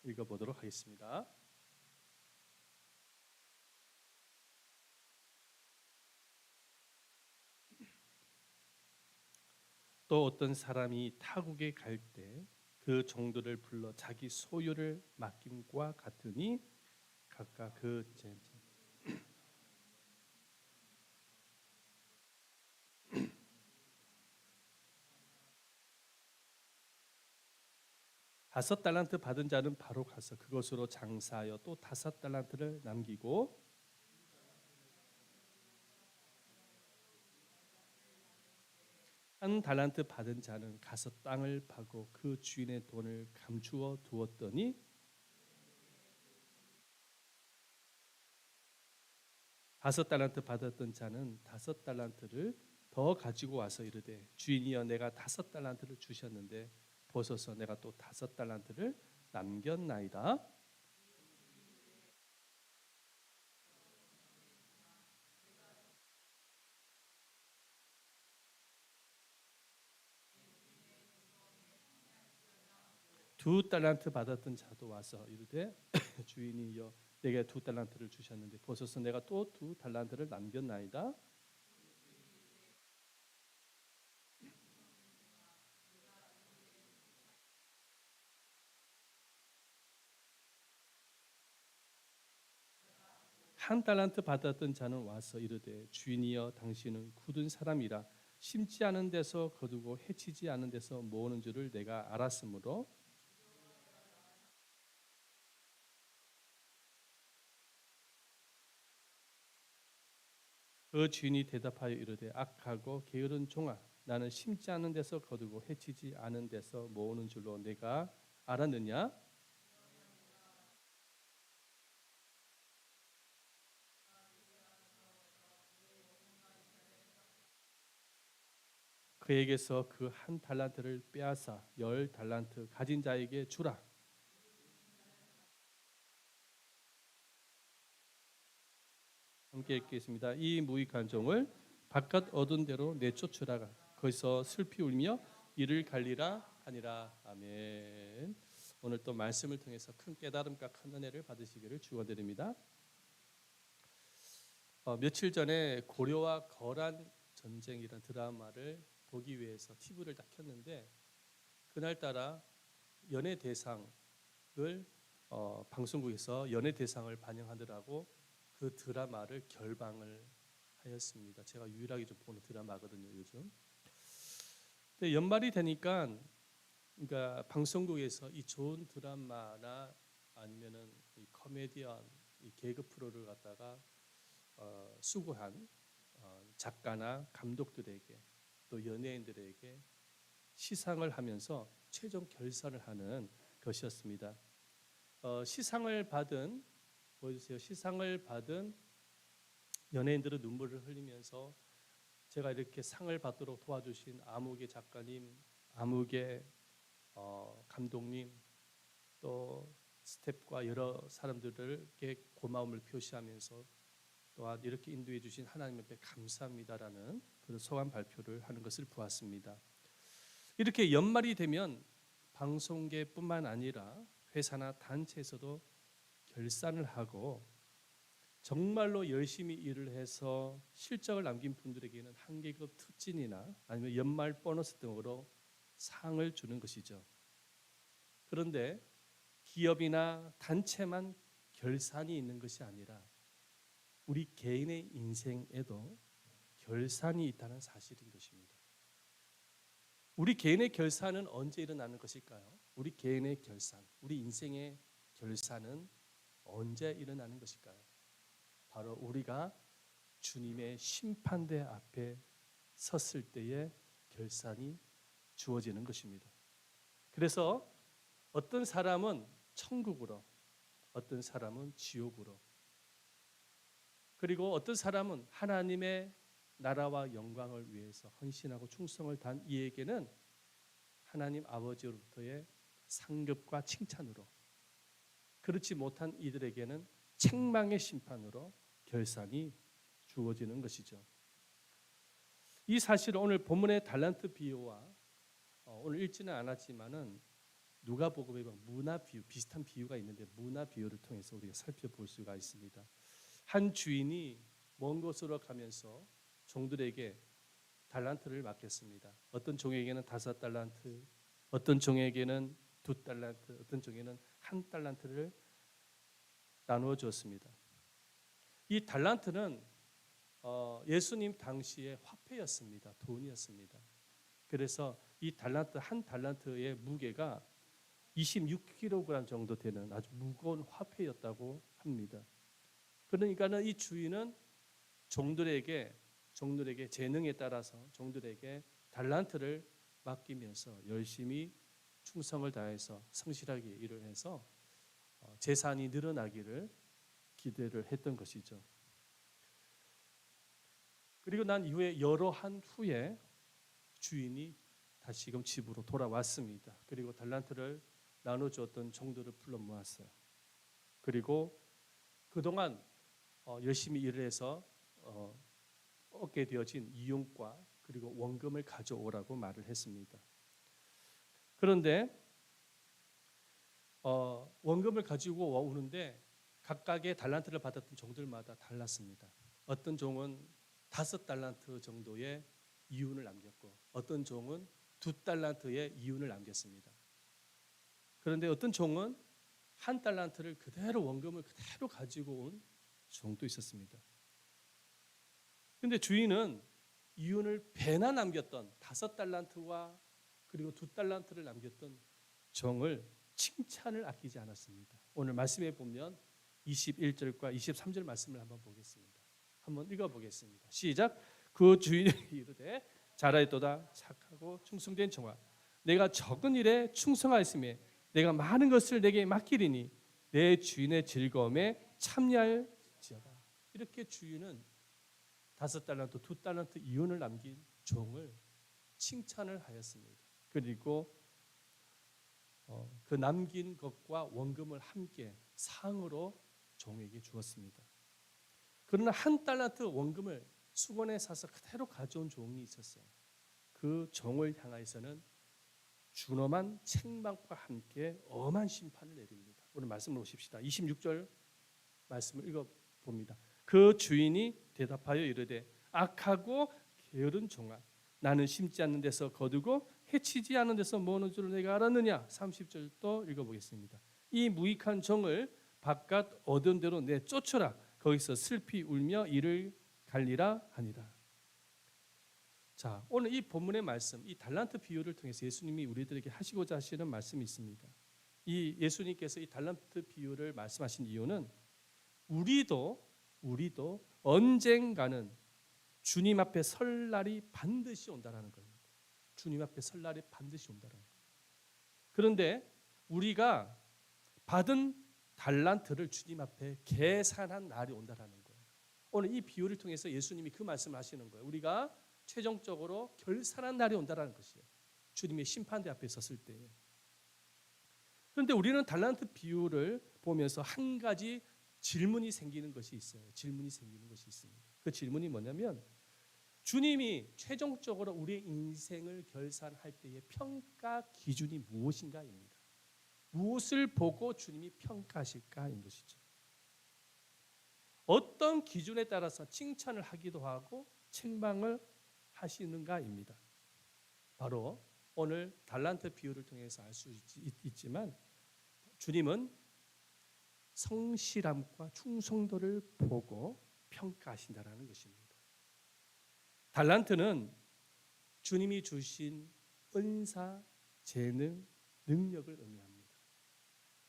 읽어보도록 하겠습니다. 또 어떤 사람이 타국에 갈 때 그 종들을 불러 자기 소유를 맡김과 같으니 각각 그 다섯 달란트 받은 자는 바로 가서 그것으로 장사하여 또 다섯 달란트를 남기고 한 달란트 받은 자는 가서 땅을 파고 그 주인의 돈을 감추어 두었더니 다섯 달란트 받았던 자는 다섯 달란트를 더 가지고 와서 이르되 주인이여 내가 다섯 달란트를 주셨는데 보소서 내가 또 다섯 달란트를 남겼나이다. 두 달란트 받았던 자도 와서 이르되 주인이여 내게 두 달란트를 주셨는데 보소서 내가 또 두 달란트를 남겼나이다. 한 달란트 받았던 자는 와서 이르되 주인이여 당신은 굳은 사람이라 심지 않은 데서 거두고 해치지 않은 데서 모으는 줄을 내가 알았으므로 그 주인이 대답하여 이르되 악하고 게으른 종아 나는 심지 않은 데서 거두고 해치지 않은 데서 모으는 줄로 내가 알았느냐. 그에게서 그 한 달란트를 빼앗아 열 달란트 가진 자에게 주라. 함께 읽겠습니다. 이 무익한 종을 바깥 어두운 데로 내쫓으라. 거기서 슬피 울며 이를 갈리라 하니라. 아멘. 오늘 또 말씀을 통해서 큰 깨달음과 큰 은혜를 받으시기를 축원드립니다. 며칠 전에 고려와 거란 전쟁이라는 드라마를 보기 위해서 TV를 딱 켰는데 그날따라 연예 대상을 방송국에서 연예 대상을 반영하더라고 그 드라마를 결방을 하였습니다. 제가 유일하게 좀 보는 드라마거든요, 요즘. 근데 연말이 되니까 그러니까 방송국에서 이 좋은 드라마나 아니면은 이 코미디언, 이 개그 프로를 갖다가 수고한 작가나 감독들에게 또 연예인들에게 시상을 하면서 최종 결산을 하는 것이었습니다. 시상을 받은 보여주세요. 시상을 받은 연예인들은 눈물을 흘리면서 제가 이렇게 상을 받도록 도와주신 아무개 작가님, 아무개 감독님, 또 스태프과 여러 사람들에게 고마움을 표시하면서 또한 이렇게 인도해 주신 하나님 앞에 감사합니다라는 그런 소감 발표를 하는 것을 보았습니다. 이렇게 연말이 되면 방송계뿐만 아니라 회사나 단체에서도 결산을 하고 정말로 열심히 일을 해서 실적을 남긴 분들에게는 한 계급 특진이나 아니면 연말 보너스 등으로 상을 주는 것이죠. 그런데 기업이나 단체만 결산이 있는 것이 아니라 우리 개인의 인생에도 결산이 있다는 사실인 것입니다. 우리 개인의 결산은 언제 일어나는 것일까요? 우리 개인의 결산, 우리 인생의 결산은 언제 일어나는 것일까요? 바로 우리가 주님의 심판대 앞에 섰을 때의 결산이 주어지는 것입니다. 그래서 어떤 사람은 천국으로, 어떤 사람은 지옥으로, 그리고 어떤 사람은 하나님의 나라와 영광을 위해서 헌신하고 충성을 다한 이에게는 하나님 아버지로부터의 상급과 칭찬으로, 그렇지 못한 이들에게는 책망의 심판으로 결산이 주어지는 것이죠. 이 사실을 오늘 본문의 달란트 비유와 오늘 읽지는 않았지만은 누가복음에 문화 비유, 비슷한 비유가 있는데 문화 비유를 통해서 우리가 살펴볼 수가 있습니다. 한 주인이 먼 곳으로 가면서 종들에게 달란트를 맡겼습니다. 어떤 종에게는 5달란트, 어떤 종에게는 2달란트, 어떤 종에게는 1달란트를 나누어 주었습니다. 이 달란트는 예수님 당시의 화폐였습니다. 돈이었습니다. 그래서 이 달란트 한 달란트의 무게가 26kg 정도 되는 아주 무거운 화폐였다고 합니다. 그러니까는 이 주인은 종들에게 재능에 따라서 종들에게 달란트를 맡기면서 열심히 충성을 다해서 성실하게 일을 해서 재산이 늘어나기를 기대를 했던 것이죠. 그리고 난 이후에 여러 한 후에 주인이 다시금 집으로 돌아왔습니다. 그리고 달란트를 나눠주었던 종들을 불러 모았어요. 그리고 그동안 열심히 일을 해서 얻게 되어진 이윤과 그리고 원금을 가져오라고 말을 했습니다. 그런데 원금을 가지고 오는데 각각의 달란트를 받았던 종들마다 달랐습니다. 어떤 종은 5달란트 정도의 이윤을 남겼고 어떤 종은 2달란트의 이윤을 남겼습니다. 그런데 어떤 종은 1달란트를 그대로 원금을 그대로 가지고 온 종도 있었습니다. 그런데 주인은 이윤을 배나 남겼던 5달란트와 그리고 2달란트를 남겼던 종을 칭찬을 아끼지 않았습니다. 오늘 말씀에 보면 21절과 23절 말씀을 한번 보겠습니다. 한번 읽어보겠습니다. 시작. 그 주인이 이르되 잘하였도다 착하고 충성된 종아, 내가 적은 일에 충성하였으며 내가 많은 것을 내게 맡기리니 내 주인의 즐거움에 참여할지어다. 이렇게 주인은 5달란트, 2달란트 이윤을 남긴 종을 칭찬을 하였습니다. 그리고 그 남긴 것과 원금을 함께 상으로 종에게 주었습니다. 그러나 1달란트 원금을 수건에 사서 그대로 가져온 종이 있었어요. 그 종을 향하여서는 준엄한 책망과 함께 엄한 심판을 내립니다. 오늘 말씀을 보십시다. 26절 말씀을 읽어봅니다. 그 주인이 대답하여 이르되 악하고 게으른 종아, 나는 심지 않는 데서 거두고 해치지 않는 데서 모으는 줄 내가 알았느냐. 30절도 읽어보겠습니다. 이 무익한 종을 바깥 얻은 대로 내쫓으라. 거기서 슬피 울며 이를 갈리라 하니라. 자, 오늘 이 본문의 말씀, 이 달란트 비유를 통해서 예수님이 우리들에게 하시고자 하시는 말씀이 있습니다. 이 예수님께서 이 달란트 비유를 말씀하신 이유는 우리도 언젠가는 주님 앞에 설 날이 반드시 온다라는 겁니다. 주님 앞에 설 날이 반드시 온다라는 거예요. 그런데 우리가 받은 달란트를 주님 앞에 계산한 날이 온다라는 거예요. 오늘 이 비유를 통해서 예수님이 그 말씀을 하시는 거예요. 우리가 최종적으로 결산한 날이 온다라는 것이에요. 주님의 심판대 앞에 섰을 때에. 그런데 우리는 달란트 비유를 보면서 한 가지 질문이 생기는 것이 있어요. 질문이 생기는 것이 있습니다. 그 질문이 뭐냐면 주님이 최종적으로 우리의 인생을 결산할 때의 평가 기준이 무엇인가입니다. 무엇을 보고 주님이 평가하실까인 것이죠. 어떤 기준에 따라서 칭찬을 하기도 하고 책망을 하시는가입니다. 바로 오늘 달란트 비유를 통해서 알 수 있지만 주님은 성실함과 충성도를 보고 평가하신다라는 것입니다. 달란트는 주님이 주신 은사, 재능, 능력을 의미합니다.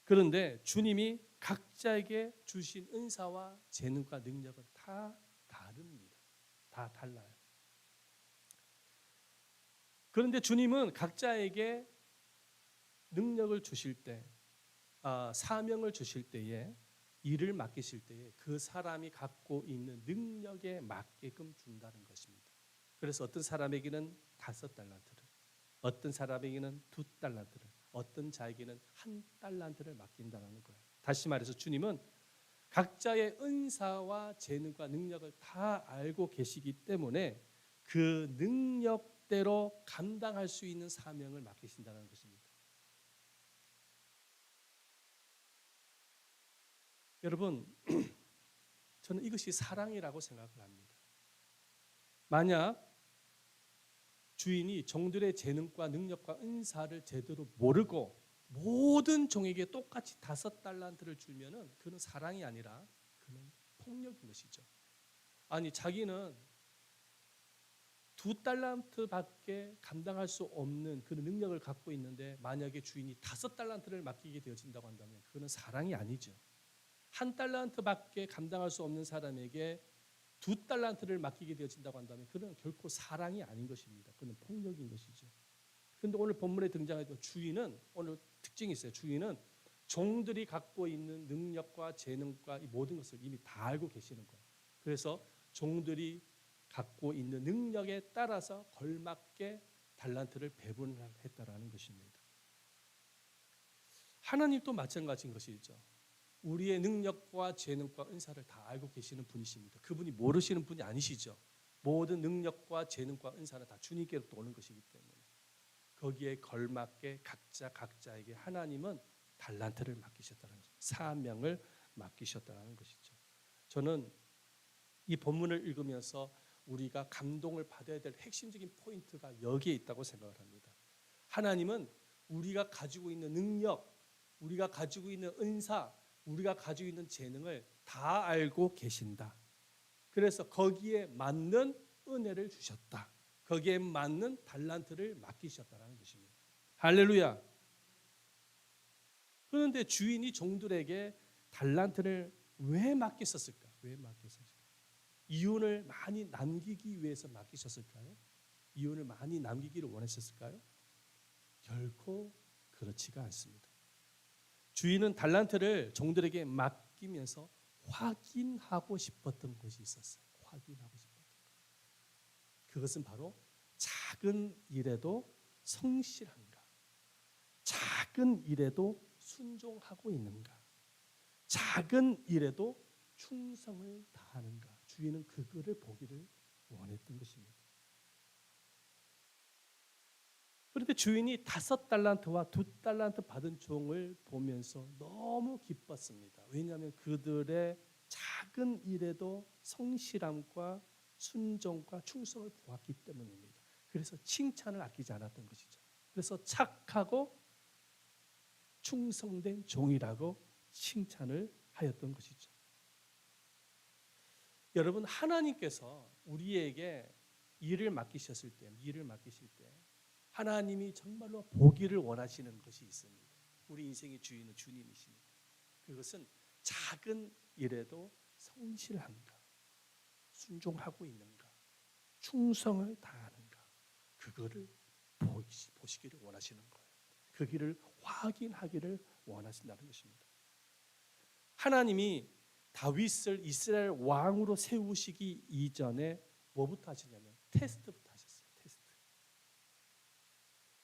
그런데 주님이 각자에게 주신 은사와 재능과 능력은 다 다릅니다. 다 달라요. 그런데 주님은 각자에게 능력을 주실 때, 사명을 주실 때에, 일을 맡기실 때에 그 사람이 갖고 있는 능력에 맞게끔 준다는 것입니다. 그래서 어떤 사람에게는 5달란트를, 어떤 사람에게는 2달란트를, 어떤 자에게는 1달란트를 맡긴다는 거예요. 다시 말해서 주님은 각자의 은사와 재능과 능력을 다 알고 계시기 때문에 그 능력대로 감당할 수 있는 사명을 맡기신다는 것입니다. 여러분, 저는 이것이 사랑이라고 생각을 합니다. 만약 주인이 종들의 재능과 능력과 은사를 제대로 모르고 모든 종에게 똑같이 5달란트를 주면은 그는 사랑이 아니라 그는 폭력인 것이죠. 아니, 자기는 2달란트밖에 감당할 수 없는 그런 능력을 갖고 있는데 만약에 주인이 5달란트를 맡기게 되어진다고 한다면 그거는 사랑이 아니죠. 1달란트밖에 감당할 수 없는 사람에게 2달란트를 맡기게 되어진다고 한다면 그는 결코 사랑이 아닌 것입니다. 그는 폭력인 것이죠. 그런데 오늘 본문에 등장했던 주인은 오늘 특징이 있어요. 주인은 종들이 갖고 있는 능력과 재능과 이 모든 것을 이미 다 알고 계시는 거예요. 그래서 종들이 갖고 있는 능력에 따라서 걸맞게 달란트를 배분했다라는 것입니다. 하나님도 마찬가지인 것이죠. 우리의 능력과 재능과 은사를 다 알고 계시는 분이십니다. 그분이 모르시는 분이 아니시죠. 모든 능력과 재능과 은사는 다 주님께로부터 오는 것이기 때문에 거기에 걸맞게 각자에게 하나님은 달란트를 맡기셨다는 것입니다. 사명을 맡기셨다는 것이죠. 저는 이 본문을 읽으면서 우리가 감동을 받아야 될 핵심적인 포인트가 여기에 있다고 생각을 합니다. 하나님은 우리가 가지고 있는 능력, 우리가 가지고 있는 은사, 우리가 가지고 있는 재능을 다 알고 계신다. 그래서 거기에 맞는 은혜를 주셨다. 거기에 맞는 달란트를 맡기셨다는 것입니다. 할렐루야. 그런데 주인이 종들에게 달란트를 왜 맡겼었을까? 왜 맡겼었을까? 이윤을 많이 남기기 위해서 맡기셨을까요? 이윤을 많이 남기기를 원하셨을까요? 결코 그렇지가 않습니다. 주인은 달란트를 종들에게 맡기면서 확인하고 싶었던 것이 있었어요. 확인하고 싶었던 것. 그것은 바로 작은 일에도 성실한가? 작은 일에도 순종하고 있는가? 작은 일에도 충성을 다하는가? 주인은 그거를 보기를 원했던 것입니다. 그런데 주인이 5달란트와 2달란트 받은 종을 보면서 너무 기뻤습니다. 왜냐하면 그들의 작은 일에도 성실함과 순종과 충성을 보았기 때문입니다. 그래서 칭찬을 아끼지 않았던 것이죠. 그래서 착하고 충성된 종이라고 칭찬을 하였던 것이죠. 여러분, 하나님께서 우리에게 일을 맡기실 때 하나님이 정말로 보기를 원하시는 것이 있습니다. 우리 인생의 주인은 주님이십니다. 그것은 작은 일에도 성실한가, 순종하고 있는가, 충성을 다하는가, 그거를 보시기를 원하시는 거예요. 그 길을 확인하기를 원하신다는 것입니다. 하나님이 다윗을 이스라엘 왕으로 세우시기 이전에 뭐부터 하시냐면 테스트부터 하셨어요. 테스트.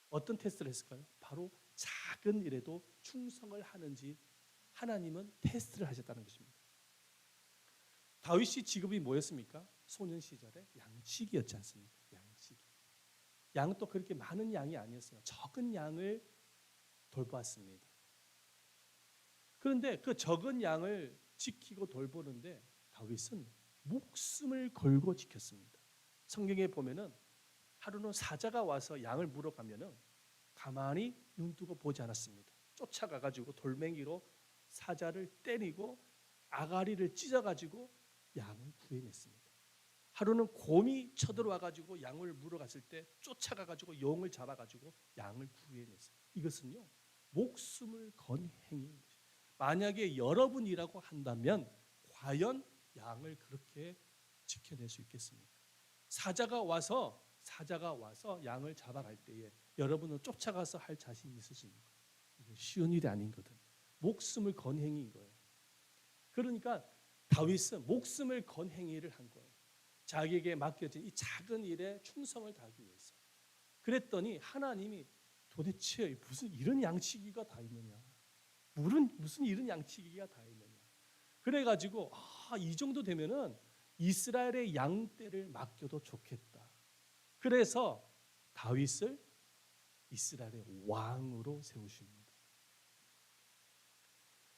어떤 테스트를 했을까요? 바로 작은 일에도 충성을 하는지 하나님은 테스트를 하셨다는 것입니다. 다윗이 직업이 뭐였습니까? 소년 시절에 양치기였지 않습니까? 양치기. 양도 그렇게 많은 양이 아니었어요. 적은 양을 돌보았습니다. 그런데 그 적은 양을 지키고 돌보는데 다윗은 목숨을 걸고 지켰습니다. 성경에 보면은 하루는 사자가 와서 양을 물어가면은 가만히 눈뜨고 보지 않았습니다. 쫓아가가지고 돌멩이로 사자를 때리고 아가리를 찢어가지고 양을 구해냈습니다. 하루는 곰이 쳐들어와가지고 양을 물어갔을 때 쫓아가가지고 용을 잡아가지고 양을 구해냈어요. 이것은요, 목숨을 건 행위인 것입니다. 만약에 여러분이라고 한다면 과연 양을 그렇게 지켜낼 수 있겠습니까? 사자가 와서 양을 잡아갈 때에 여러분은 쫓아가서 할 자신이 있으십니까? 이건 쉬운 일이 아닌거든. 목숨을 건 행위인 거예요. 그러니까 다윗은 목숨을 건 행위를 한 거예요. 자기에게 맡겨진 이 작은 일에 충성을 다하기 위해서. 그랬더니 하나님이 도대체 무슨 이런 양치기가 다 있느냐? 무슨 이런 양치기가 다 있느냐? 그래가지고 이 정도 되면은 이스라엘의 양떼를 맡겨도 좋겠다. 그래서 다윗을 이스라엘의 왕으로 세우십니다.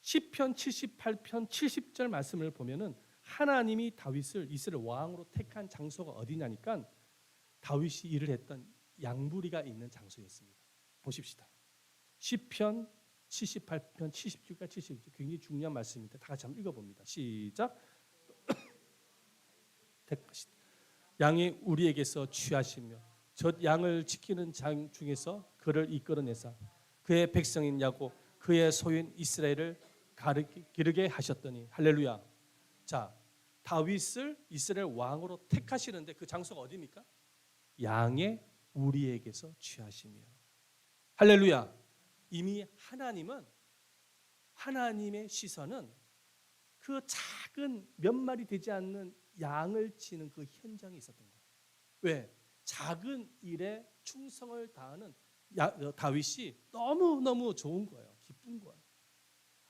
시편 78편 70절 말씀을 보면은 하나님이 다윗을 이스라엘 왕으로 택한 장소가 어디냐니까 다윗이 일을 했던 양부리가 있는 장소였습니다. 보십시다. 시편 78편 70절과 72절 굉장히 중요한 말씀입니다. 다 같이 한번 읽어봅니다. 시작. 양이 우리에게서 취하시며 젖 양을 지키는 장 중에서 그를 이끌어내사 그의 백성인 야곱 그의 소유인 이스라엘을 기르게 하셨더니 할렐루야. 자, 다윗을 이스라엘 왕으로 택하시는데 그 장소가 어디입니까? 양의 우리에게서 취하시며 할렐루야. 이미 하나님의 시선은 그 작은 몇 마리 되지 않는 양을 치는 그 현장에 있었던 거예요. 왜? 작은 일에 충성을 다하는 다윗이 너무너무 좋은 거예요. 기쁜 거예요.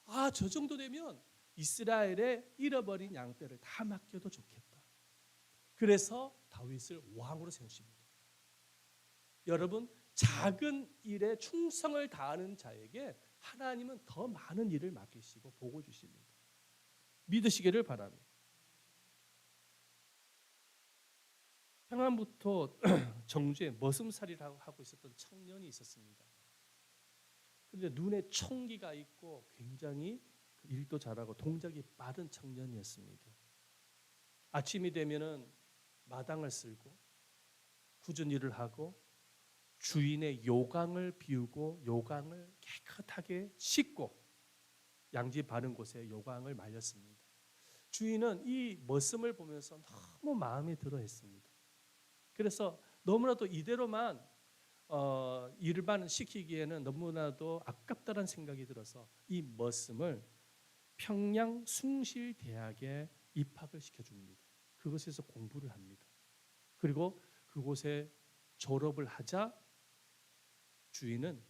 아, 저 정도 되면 이스라엘의 잃어버린 양떼를 다 맡겨도 좋겠다. 그래서 다윗을 왕으로 세우십니다. 여러분, 작은 일에 충성을 다하는 자에게 하나님은 더 많은 일을 맡기시고 복을 주십니다. 믿으시기를 바랍니다. 평안부터 정주에 머슴살이를 하고 있었던 청년이 있었습니다. 그런데 눈에 총기가 있고 굉장히 일도 잘하고 동작이 빠른 청년이었습니다. 아침이 되면은 마당을 쓸고 굳은 일을 하고 주인의 요강을 비우고 요강을 깨끗하게 씻고 양지 바른 곳에 요강을 말렸습니다. 주인은 이 머슴을 보면서 너무 마음에 들어 했습니다. 그래서 너무나도 이대로만 일만 시키기에는 너무나도 아깝다는 생각이 들어서 이 머슴을 평양 숭실대학에 입학을 시켜줍니다. 그곳에서 공부를 합니다. 그리고 그곳에 졸업을 하자 주인은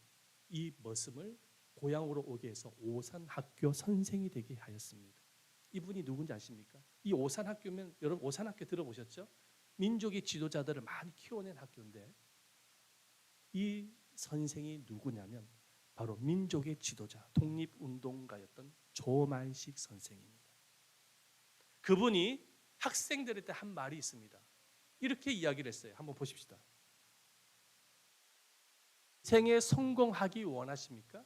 이 머슴을 고향으로 오게 해서 오산학교 선생이 되게 하였습니다. 이분이 누군지 아십니까? 이 오산학교면 여러분 오산학교 들어보셨죠? 민족의 지도자들을 많이 키워낸 학교인데 이 선생이 누구냐면 바로 민족의 지도자, 독립운동가였던 조만식 선생입니다. 그분이 학생들한테 한 말이 있습니다. 이렇게 이야기를 했어요. 한번 보십시다. 생에 성공하기 원하십니까?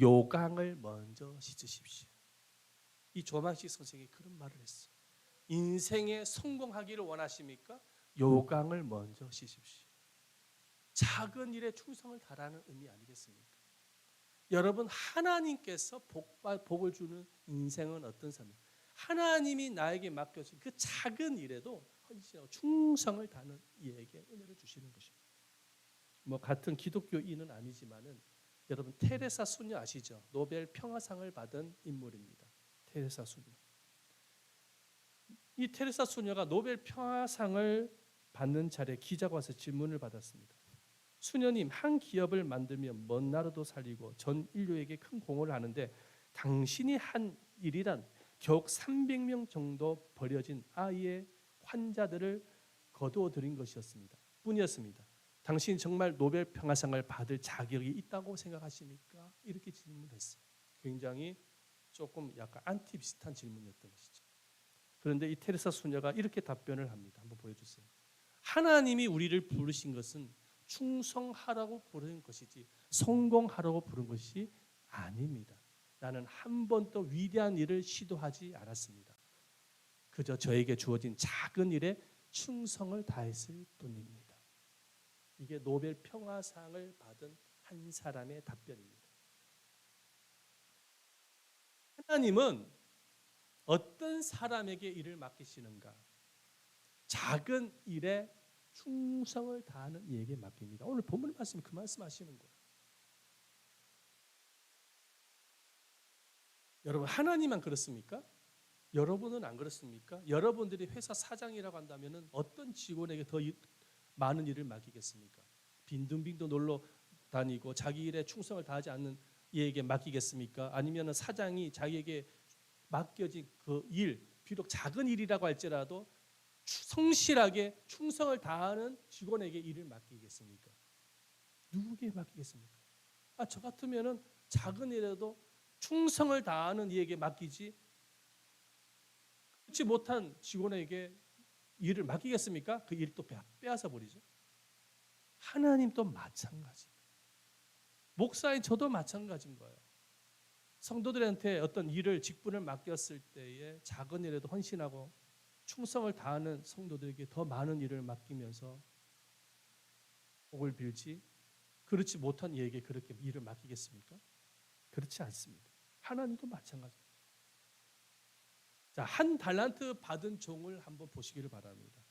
요강을 먼저 씻으십시오. 이 조만식 선생이 그런 말을 했어요. 인생에 성공하기를 원하십니까? 요강을 먼저 씻으십시오. 작은 일에 충성을 다하라는 의미 아니겠습니까? 여러분, 하나님께서 복을 주는 인생은 어떤 삶이에요? 하나님이 나에게 맡겨진 그 작은 일에도 헌신하고 충성을 다하는 이에게 은혜를 주시는 것입니다. 뭐 같은 기독교인은 아니지만은 여러분 테레사 수녀 아시죠? 노벨 평화상을 받은 인물입니다. 테레사 수녀. 이 테레사 수녀가 노벨 평화상을 받는 자리에 기자가 와서 질문을 받았습니다. 수녀님, 한 기업을 만들면 먼 나라도 살리고 전 인류에게 큰 공헌을 하는데 당신이 한 일이란 겨우 300명 정도 버려진 아이의 환자들을 거두어 들인 것이었습니다. 뿐이었습니다. 당신이 정말 노벨 평화상을 받을 자격이 있다고 생각하십니까? 이렇게 질문을 했어요. 굉장히 조금 약간 안티 비슷한 질문이었던 것이죠. 그런데 이 테레사 수녀가 이렇게 답변을 합니다. 한번 보여주세요. 하나님이 우리를 부르신 것은 충성하라고 부르는 것이지 성공하라고 부른 것이 아닙니다. 나는 한 번도 위대한 일을 시도하지 않았습니다. 그저 저에게 주어진 작은 일에 충성을 다했을 뿐입니다. 이게 노벨 평화상을 받은 한 사람의 답변입니다. 하나님은 어떤 사람에게 일을 맡기시는가? 작은 일에 충성을 다하는 이에게 맡깁니다. 오늘 본문 말씀이 그 말씀하시는 거예요. 여러분, 하나님만 그렇습니까? 여러분은 안 그렇습니까? 여러분들이 회사 사장이라고 한다면 어떤 직원에게 더 많은 일을 맡기겠습니까? 빈둥빈둥 놀러 다니고 자기 일에 충성을 다하지 않는 이에게 맡기겠습니까? 아니면 사장이 자기에게 맡겨진 그 일, 비록 작은 일이라고 할지라도 성실하게 충성을 다하는 직원에게 일을 맡기겠습니까? 누구에게 맡기겠습니까? 저 같으면은 작은 일에도 충성을 다하는 이에게 맡기지 그렇지 못한 직원에게 일을 맡기겠습니까? 그 일을 또 빼앗아 버리죠. 하나님도 마찬가지. 목사인 저도 마찬가지인 거예요. 성도들한테 어떤 일을 직분을 맡겼을 때에 작은 일에도 헌신하고 충성을 다하는 성도들에게 더 많은 일을 맡기면서 복을 빌지 그렇지 못한 이에게 그렇게 일을 맡기겠습니까? 그렇지 않습니다. 하나님도 마찬가지입니다. 자, 한 달란트 받은 종을 한번 보시기를 바랍니다.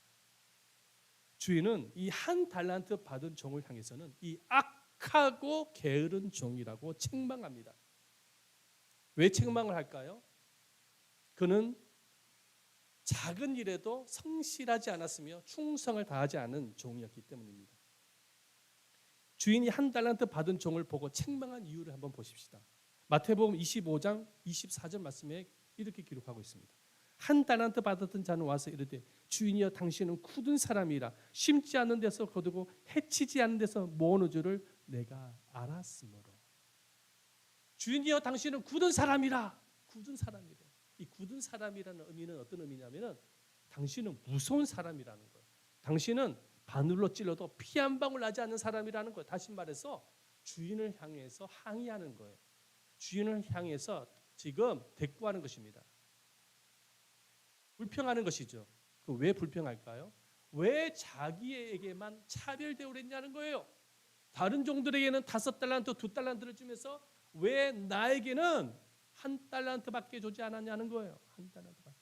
주인은 이 한 달란트 받은 종을 향해서는 이 악하고 게으른 종이라고 책망합니다. 왜 책망을 할까요? 그는 작은 일에도 성실하지 않았으며 충성을 다하지 않은 종이었기 때문입니다. 주인이 한 달란트 받은 종을 보고 책망한 이유를 한번 보십시다. 마태복음 25장 24절 말씀에 이렇게 기록하고 있습니다. 한 달란트 받았던 자는 와서 이르되 주인이여 당신은 굳은 사람이라 심지 않는 데서 거두고 해치지 않는 데서 모으는 줄을 내가 알았으므로. 주인이여 당신은 굳은 사람이라. 굳은 사람이래. 이 굳은 사람이라는 의미는 어떤 의미냐면은 당신은 무서운 사람이라는 거예요. 당신은 바늘로 찔러도 피 한 방울 나지 않는 사람이라는 거예요. 다시 말해서 주인을 향해서 항의하는 거예요. 주인을 향해서 지금 대꾸하는 것입니다. 불평하는 것이죠. 그 왜 불평할까요? 왜 자기에게만 차별 대우를 했냐는 거예요. 다른 종들에게는 5달란트, 2달란트를 주면서 왜 나에게는 1달란트밖에 주지 않았냐는 거예요. 1달란트밖에.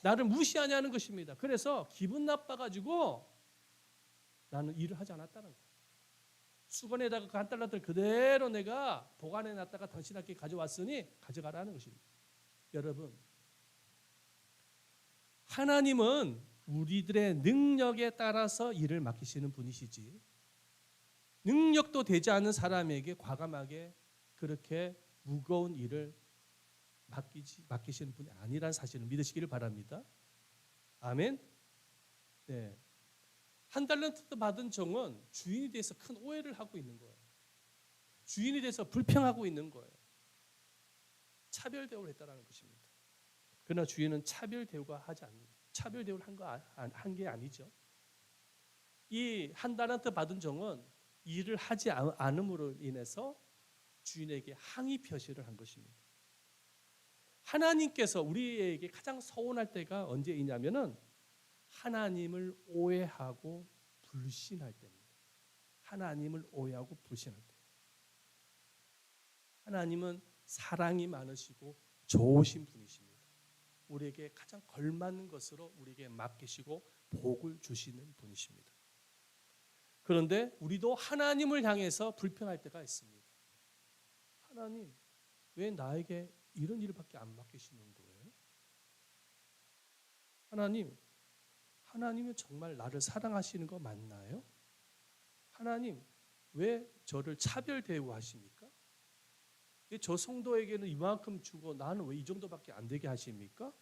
나를 무시하냐는 것입니다. 그래서 기분 나빠가지고 나는 일을 하지 않았다는 거예요. 수건에다가 그 1달란트를 그대로 내가 보관해놨다가 당신에게 가져왔으니 가져가라는 것입니다. 여러분, 하나님은 우리들의 능력에 따라서 일을 맡기시는 분이시지 능력도 되지 않은 사람에게 과감하게 그렇게 무거운 일을 맡기시는 분이 아니라는 사실을 믿으시기를 바랍니다. 아멘. 네. 1달란트 받은 종은 주인에 대해서 큰 오해를 하고 있는 거예요. 주인에 대해서 불평하고 있는 거예요. 차별 대우를 했다는 것입니다. 그러나 주인은 차별 대우가 하지 않는 차별 대우를 한 게 아니죠. 이 1달란트 받은 종은 일을 하지 않음으로 인해서 주인에게 항의 표시를 한 것입니다. 하나님께서 우리에게 가장 서운할 때가 언제이냐면은 하나님을 오해하고 불신할 때입니다. 하나님을 오해하고 불신할 때. 하나님은 사랑이 많으시고 좋으신 분이십니다. 우리에게 가장 걸맞는 것으로 우리에게 맡기시고 복을 주시는 분이십니다. 그런데 우리도 하나님을 향해서 불평할 때가 있습니다. 하나님, 왜 나에게 이런 일밖에 안 맡기시는 거예요? 하나님은 정말 나를 사랑하시는 거 맞나요? 하나님, 왜 저를 차별 대우하십니까? 저 성도에게는 이만큼 주고 나는 왜 이 정도밖에 안 되게 하십니까?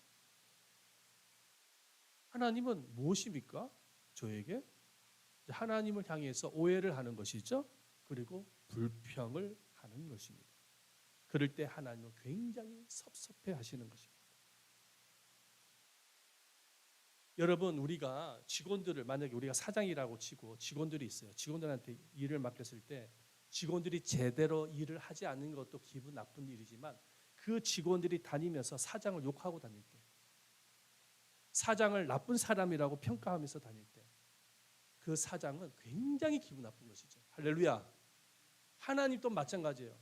하나님은 무엇입니까? 저에게 하나님을 향해서 오해를 하는 것이죠. 그리고 불평을 하는 것입니다. 그럴 때 하나님은 굉장히 섭섭해 하시는 것입니다. 여러분, 우리가 직원들을 만약에 우리가 사장이라고 치고 직원들이 있어요. 직원들한테 일을 맡겼을 때 직원들이 제대로 일을 하지 않는 것도 기분 나쁜 일이지만 그 직원들이 다니면서 사장을 욕하고 다닐 때 사장을 나쁜 사람이라고 평가하면서 다닐 때 그 사장은 굉장히 기분 나쁜 것이죠. 할렐루야. 하나님도 마찬가지예요.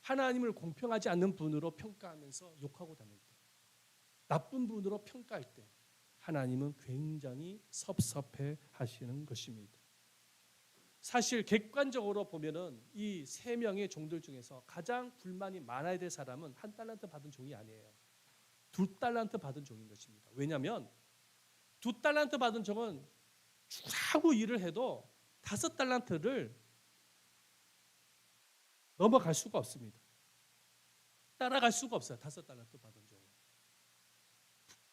하나님을 공평하지 않는 분으로 평가하면서 욕하고 다닐 때 나쁜 분으로 평가할 때 하나님은 굉장히 섭섭해 하시는 것입니다. 사실 객관적으로 보면은 이 3명의 종들 중에서 가장 불만이 많아야 될 사람은 1달란트 받은 종이 아니에요. 2달란트 받은 종인 것입니다. 왜냐하면 2달란트 받은 종은 하고 일을 해도 5달란트를 넘어갈 수가 없습니다. 따라갈 수가 없어요. 5달란트 받은 종은.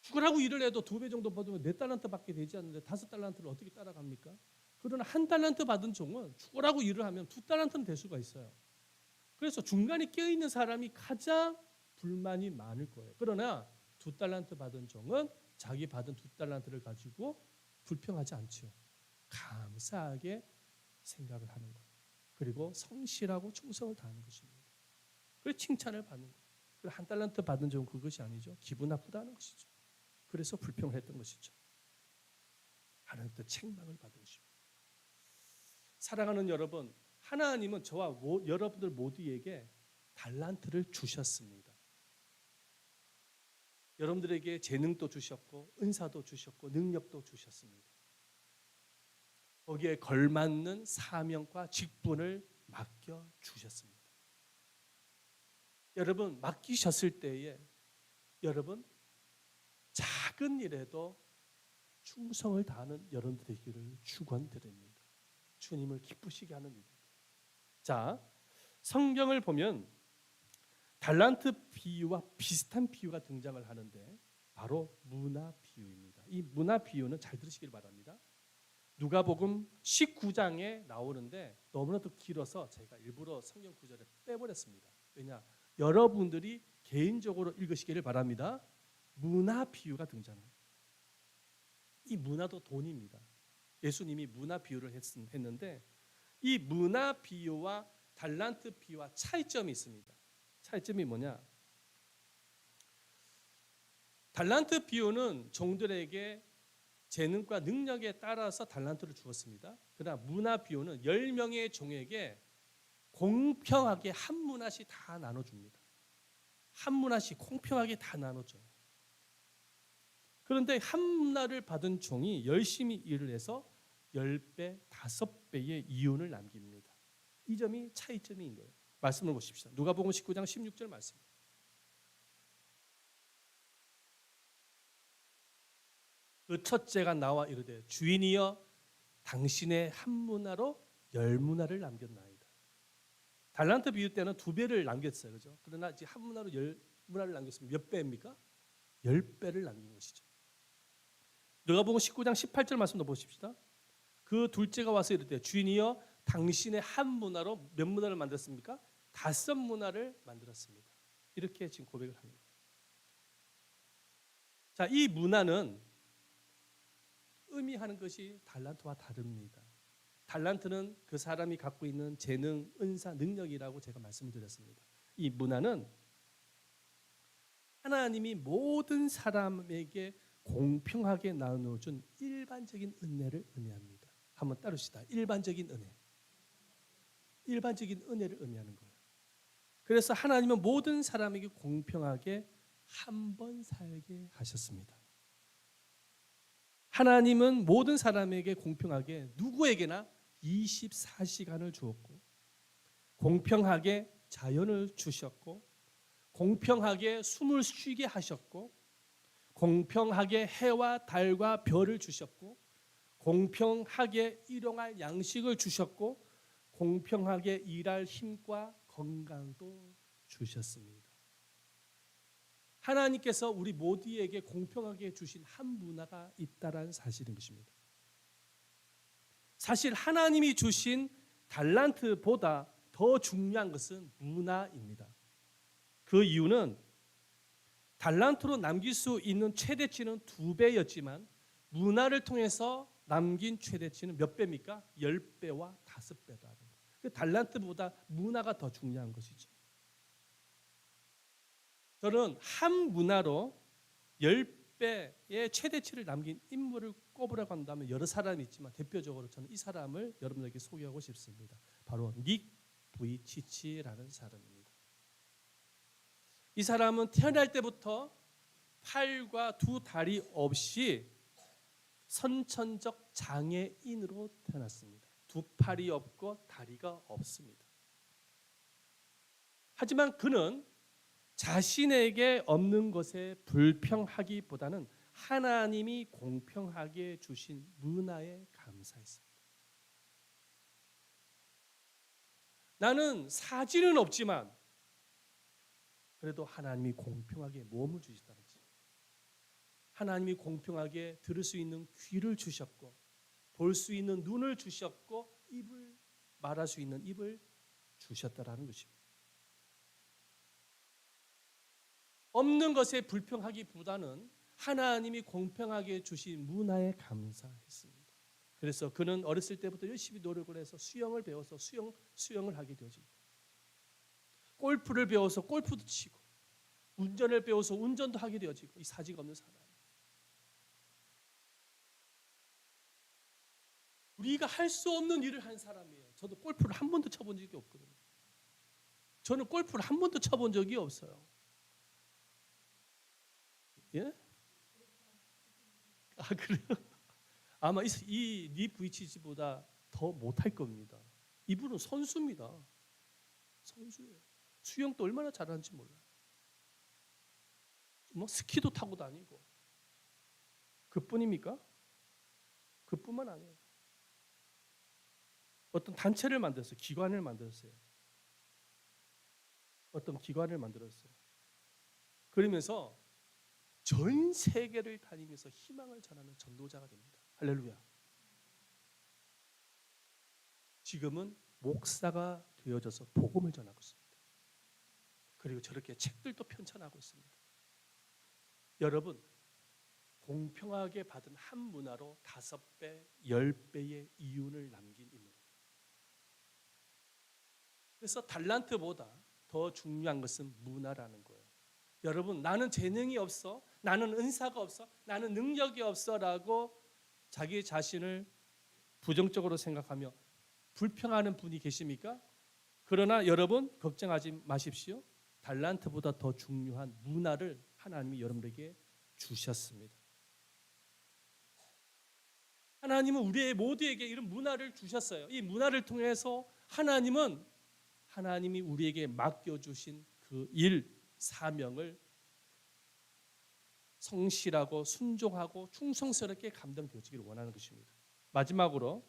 죽으라고 일을 해도 2배 정도 받으면 4달란트밖에 되지 않는데 5달란트를 어떻게 따라갑니까? 그러나 1달란트 받은 종은 죽으라고 일을 하면 2달란트는 될 수가 있어요. 그래서 중간에 껴있는 사람이 가장 불만이 많을 거예요. 그러나 2달란트 받은 종은 자기 받은 2달란트를 가지고 불평하지 않죠. 감사하게 생각을 하는 거예요. 그리고 성실하고 충성을 다하는 것입니다. 그래서 칭찬을 받는 거예요. 그리고 1달란트 받은 종은 그것이 아니죠. 기분 나쁘다는 것이죠. 그래서 불평을 했던 것이죠. 하나님께 책망을 받은 것입니다. 사랑하는 여러분, 하나님은 저와 여러분들 모두에게 달란트를 주셨습니다. 여러분들에게 재능도 주셨고 은사도 주셨고 능력도 주셨습니다. 거기에 걸맞는 사명과 직분을 맡겨 주셨습니다. 여러분 맡기셨을 때에 여러분 작은 일에도 충성을 다하는 여러분들 되기를 축원드립니다. 주님을 기쁘시게 하는 일입니다. 자, 성경을 보면 달란트 비유와 비슷한 비유가 등장을 하는데 바로 문화 비유입니다. 이 문화 비유는 잘 들으시길 바랍니다. 누가복음 19장에 나오는데 너무나도 길어서 제가 일부러 성경 구절을 빼버렸습니다. 왜냐? 여러분들이 개인적으로 읽으시기를 바랍니다. 문화 비유가 등장합니다. 이 문화도 돈입니다. 예수님이 문화 비유를 했는데 이 문화 비유와 달란트 비유와 차이점이 있습니다. 차이점이 뭐냐? 달란트 비유는 종들에게 재능과 능력에 따라서 달란트를 주었습니다. 그러나 문화 비유는 10명의 종에게 공평하게 한 문화씩 다 나눠줍니다. 한 문화씩 공평하게 다 나눠줘요. 그런데 한 문화를 받은 종이 열심히 일을 해서 10배, 5배의 이윤을 남깁니다. 이 점이 차이점인 거예요. 말씀을 보십시다. 누가복음 19장 16절 말씀. 그 첫째가 나와 이르되 주인이여 당신의 한 문화로 10문화를 남겼나이다. 달란트 비유 때는 2배를 남겼어요. 그죠? 그러나 이제 한 문화로 10문화를 남겼으면 몇 배입니까? 10배를 남긴 것이죠. 누가복음 19장 18절 말씀도 보십시다. 그 둘째가 와서 이르되 주인이여 당신의 한 문화로 몇 문화를 만들었습니까? 5문화를 만들었습니다. 이렇게 지금 고백을 하는 거예요. 자, 이 문화는 의미하는 것이 달란트와 다릅니다. 달란트는 그 사람이 갖고 있는 재능, 은사, 능력이라고 제가 말씀을 드렸습니다. 이 문화는 하나님이 모든 사람에게 공평하게 나눠준 일반적인 은혜를 의미합니다. 한번 따르시다. 일반적인 은혜. 일반적인 은혜를 의미하는 거예요. 그래서 하나님은 모든 사람에게 공평하게 한 번 살게 하셨습니다. 하나님은 모든 사람에게 공평하게 누구에게나 24시간을 주었고 공평하게 자연을 주셨고 공평하게 숨을 쉬게 하셨고 공평하게 해와 달과 별을 주셨고 공평하게 일용할 양식을 주셨고 공평하게 일할 힘과 건강도 주셨습니다. 하나님께서 우리 모두에게 공평하게 주신 한 문화가 있다는 사실인 것입니다. 사실 하나님이 주신 달란트보다 더 중요한 것은 문화입니다. 그 이유는 달란트로 남길 수 있는 최대치는 2배였지만 문화를 통해서 남긴 최대치는 몇 배입니까? 10배와 5배라는 거예요. 그 달란트보다 문화가 더 중요한 것이죠. 저는 한 문화로 10배의 최대치를 남긴 인물을 꼽으라고 한다면 여러 사람이 있지만 대표적으로 저는 이 사람을 여러분에게 소개하고 싶습니다. 바로 닉 부이치치라는 사람입니다. 이 사람은 태어날 때부터 팔과 2다리 없이 선천적 장애인으로 태어났습니다. 2팔이 없고 다리가 없습니다. 하지만 그는 자신에게 없는 것에 불평하기보다는 하나님이 공평하게 주신 문화에 감사했습니다. 나는 사진은 없지만 그래도 하나님이 공평하게 몸을 주셨다는 거지. 하나님이 공평하게 들을 수 있는 귀를 주셨고 볼 수 있는 눈을 주셨고 입을 말할 수 있는 입을 주셨다라는 것입니다. 없는 것에 불평하기보다는 하나님이 공평하게 주신 문화에 감사했습니다. 그래서 그는 어렸을 때부터 열심히 노력을 해서 수영을 배워서 수영을 하게 되어지고, 골프를 배워서 골프도 치고, 운전을 배워서 운전도 하게 되어지고, 이 사지가 없는 사람. 우리가 할 수 없는 일을 한 사람이에요. 저도 골프를 한 번도 쳐본 적이 없거든요. 저는 골프를 한 번도 쳐본 적이 없어요. 예? 아, 그래요? 아마 이 VCG보다 더 못할 겁니다. 이분은 선수입니다. 선수예요. 수영도 얼마나 잘하는지 몰라요. 뭐 스키도 타고 다니고. 그뿐입니까? 그뿐만 아니에요. 어떤 단체를 만들었어요. 기관을 만들었어요. 어떤 기관을 만들었어요. 그러면서 전 세계를 다니면서 희망을 전하는 전도자가 됩니다. 할렐루야. 지금은 목사가 되어져서 복음을 전하고 있습니다. 그리고 저렇게 책들도 편찬하고 있습니다. 여러분, 공평하게 받은 한 문화로 5배, 10배의 이윤을 남긴 인물입니다. 그래서 달란트보다 더 중요한 것은 문화라는 거예요. 여러분, 나는 재능이 없어, 나는 은사가 없어, 나는 능력이 없어라고 자기 자신을 부정적으로 생각하며 불평하는 분이 계십니까? 그러나 여러분 걱정하지 마십시오. 달란트보다 더 중요한 문화를 하나님이 여러분에게 주셨습니다. 하나님은 우리 모두에게 이런 문화를 주셨어요. 이 문화를 통해서 하나님이 우리에게 맡겨주신 그 일, 사명을 성실하고 순종하고 충성스럽게 감당되어지기를 원하는 것입니다. 마지막으로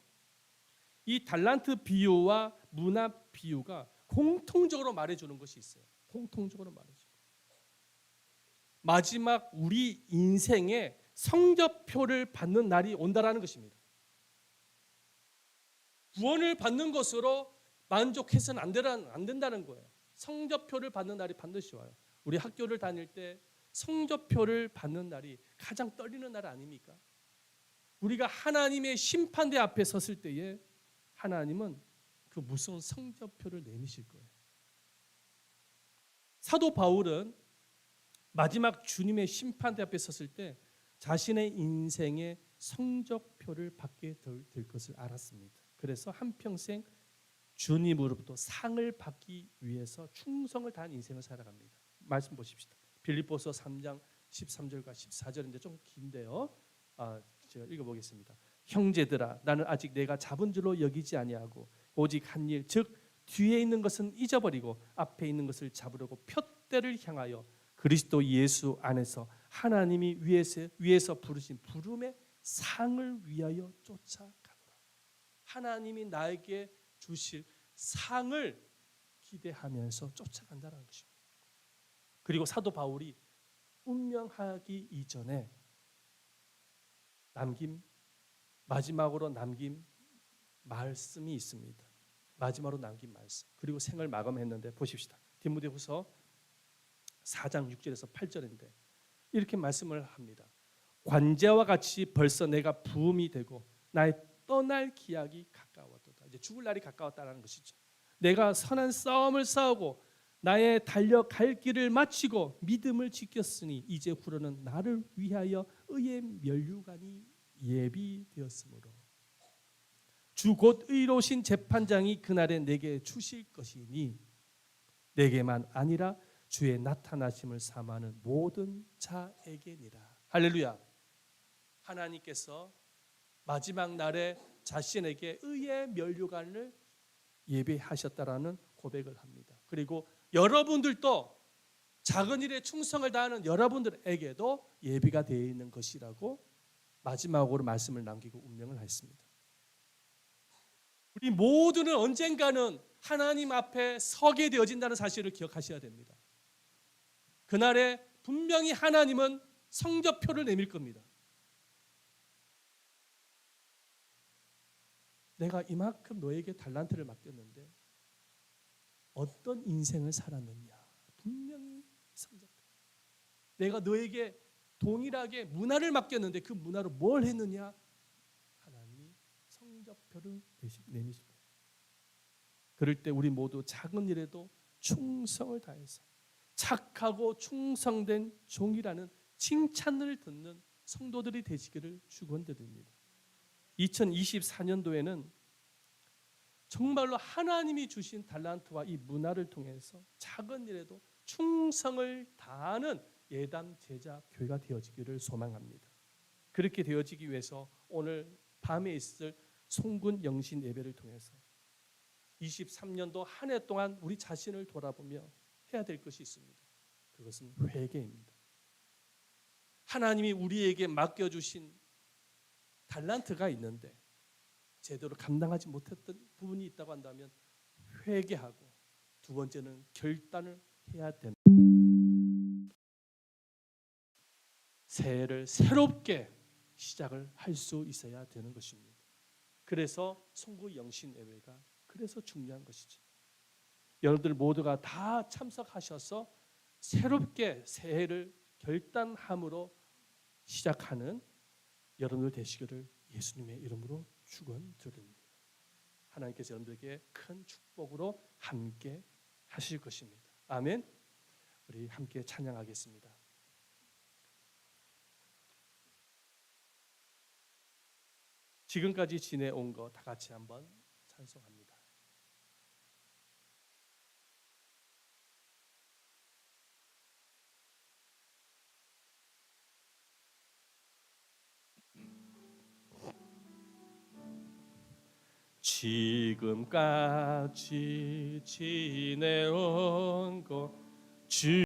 이 달란트 비유와 문화 비유가 공통적으로 말해주는 것이 있어요. 공통적으로 말해줘요. 마지막 우리 인생에 성적표를 받는 날이 온다라는 것입니다. 구원을 받는 것으로 만족해서는 안 된다는 거예요. 성적표를 받는 날이 반드시 와요. 우리 학교를 다닐 때 성적표를 받는 날이 가장 떨리는 날 아닙니까? 우리가 하나님의 심판대 앞에 섰을 때에 하나님은 그 무서운 성적표를 내미실 거예요. 사도 바울은 마지막 주님의 심판대 앞에 섰을 때 자신의 인생의 성적표를 받게 될 것을 알았습니다. 그래서 한평생 주님으로부터 상을 받기 위해서 충성을 다한 인생을 살아갑니다. 말씀 보십시다. 빌립보서 3장 13절과 14절인데 좀 긴데요. 제가 읽어보겠습니다. 형제들아, 나는 아직 내가 잡은 줄로 여기지 아니하고 오직 한 일, 즉 뒤에 있는 것은 잊어버리고 앞에 있는 것을 잡으려고 푯대를 향하여 그리스도 예수 안에서 하나님이 위에서 부르신 부름의 상을 위하여 쫓아가노라. 하나님이 나에게 주실 상을 기대하면서 쫓아간다는 것입니다. 그리고 사도 바울이 운명하기 이전에 마지막으로 남긴 말씀이 있습니다. 마지막으로 남긴 말씀. 그리고 생을 마감했는데 보십시다. 디모데후서 4장 6절에서 8절인데 이렇게 말씀을 합니다. 관제와 같이 벌써 내가 부음이 되고 나의 떠날 기약이 가까웠도다. 이제 죽을 날이 가까웠다는 것이죠. 내가 선한 싸움을 싸우고 나의 달려갈 길을 마치고 믿음을 지켰으니 이제 후로는 나를 위하여 의의 면류관이 예비되었으므로 주 곧 의로우신 재판장이 그날에 내게 주실 것이니 내게만 아니라 주의 나타나심을 사모하는 모든 자에게니라. 할렐루야. 하나님께서 마지막 날에 자신에게 의의 면류관을 예비하셨다라는 고백을 합니다. 그리고 여러분들도 작은 일에 충성을 다하는 여러분들에게도 예비가 되어 있는 것이라고 마지막으로 말씀을 남기고 운명을 했습니다. 우리 모두는 언젠가는 하나님 앞에 서게 되어진다는 사실을 기억하셔야 됩니다. 그날에 분명히 하나님은 성적표를 내밀 겁니다. 내가 이만큼 너에게 달란트를 맡겼는데 어떤 인생을 살았느냐. 분명히 성적표. 내가 너에게 동일하게 문화를 맡겼는데 그 문화로 뭘 했느냐? 하나님이 성적표를 내미실 거예요. 그럴 때 우리 모두 작은 일에도 충성을 다해서 착하고 충성된 종이라는 칭찬을 듣는 성도들이 되시기를 축원드립니다. 2024년도에는 정말로 하나님이 주신 달란트와 이 문화를 통해서 작은 일에도 충성을 다하는 예담 제자 교회가 되어지기를 소망합니다. 그렇게 되어지기 위해서 오늘 밤에 있을 송군 영신 예배를 통해서 23년도 한 해 동안 우리 자신을 돌아보며 해야 될 것이 있습니다. 그것은 회개입니다. 하나님이 우리에게 맡겨주신 달란트가 있는데 제대로 감당하지 못했던 부분이 있다고 한다면 회개하고, 두 번째는 결단을 해야 됩니다. 새해를 새롭게 시작을 할 수 있어야 되는 것입니다. 그래서 송구 영신 예배가 그래서 중요한 것이죠. 여러분들 모두가 다 참석하셔서 새롭게 새해를 결단함으로 시작하는 여러분들 되시기를 예수님의 이름으로 축원드립니다. 하나님께서 여러분들에게 큰 축복으로 함께 하실 것입니다. 아멘. 우리 함께 찬양하겠습니다. 지금까지 지내온 거 다 같이 한번 찬송합니다. 지금까지 지내온 것